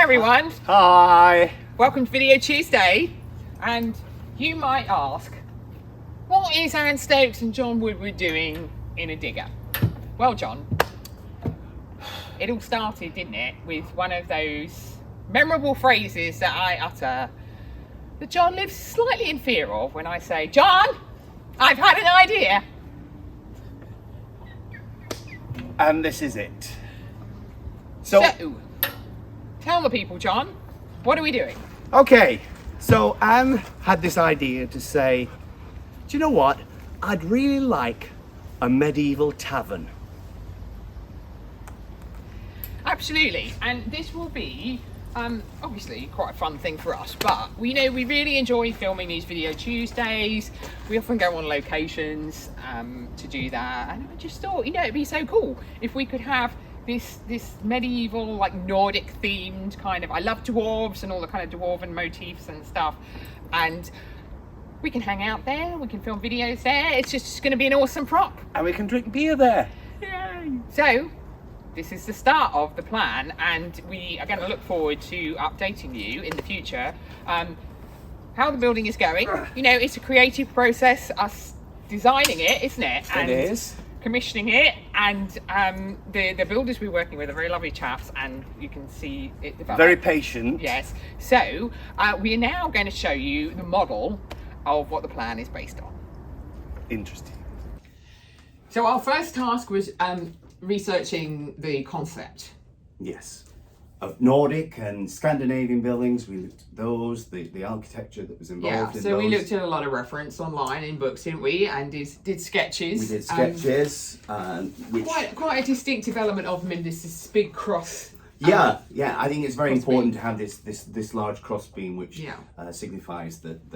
everyone. Hi. Welcome to Video Tuesday. And you might ask, what is Anne Stokes and John Woodward doing in a digger? Well, John, it all started, didn't it, with one of those memorable phrases that I utter that John lives slightly in fear of when I say, John, I've had an idea. And this is it. So tell the people, John, what are we doing? okay, so Anne had this idea to say, do you know what? I'd really like a medieval tavern. Absolutely, and this will be obviously quite a fun thing for us, but we know we really enjoy filming these Video Tuesdays. We often go on locations to do that, and I just thought, it'd be so cool if we could have this medieval, like Nordic themed kind of, I love dwarves and all the kind of dwarven motifs and stuff, and we can hang out there, we can film videos there. It's just going to be an awesome prop. And we can drink beer there. Yay! So this is the start of the plan, and we are going to look forward to updating you in the future how the building is going. It's a creative process, us designing it, isn't it? And it is. Commissioning it, and the builders we're working with are very lovely chaps, and you can see it develop. Very patient. Yes. So we are now going to show you the model of what the plan is based on. Interesting. So our first task was researching the concept. Yes. Of Nordic and Scandinavian buildings, we looked at those, the architecture that was involved in so those. we looked at a lot of reference online in books, didn't we? And did sketches. We did sketches, which quite a distinctive element of them in this big cross. Yeah, I think it's very important beam. to have this large cross beam, which signifies that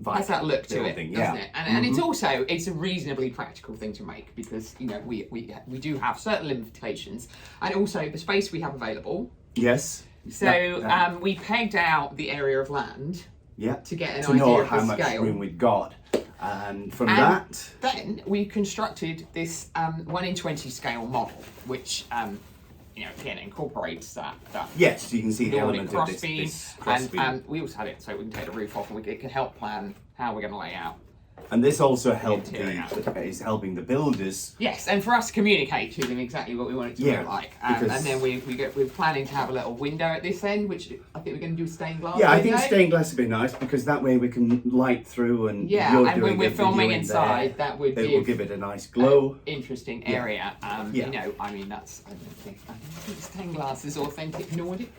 vibe. Has that look to building. it, doesn't it? And it's a reasonably practical thing to make, because we do have certain limitations, and also the space we have available. Yes. So we pegged out the area of land. Yeah. To get an to idea know of how the much scale. room we've got, and that, then we constructed this 1 in 20 scale model, which again incorporates that. Yes, you can see the Nordic element cross of this beam, cross beam. and we also had it so we can take the roof off, and it can help plan how we're going to lay out. And this also helped interior. is helping the builders. Yes, and for us to communicate to them exactly what we want it to look like. And then we're planning to have a little window at this end, which I think we're going to do stained glass. Yeah, I think stained glass would be nice, because that way we can light through, and and when we're filming inside, that would will give it a nice glow. Interesting area. I don't think stained glass is authentic Nordic.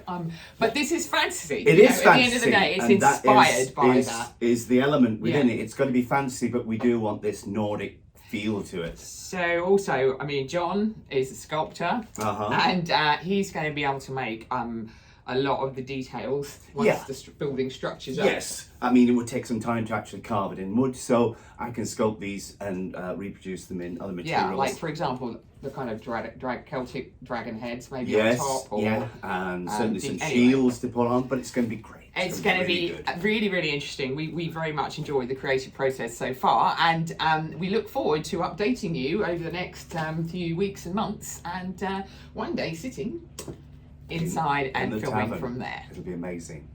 But this is fantasy. It is fantasy. At the end of the day, it's inspired by that. Is the element within it. It's got to be fantasy, but we do want this Nordic feel to it. So also, John is a sculptor, and he's going to be able to make a lot of the details once the building structures up. Yes, it would take some time to actually carve it in wood, so I can sculpt these and reproduce them in other materials. Yeah, like for example, the kind of Celtic dragon heads maybe on top. And certainly some shields to put on, but it's going to be great. It's going to be really, really interesting. We very much enjoyed the creative process so far, and we look forward to updating you over the next few weeks and months, and one day sitting inside and filming tavern. from there. It'll be amazing.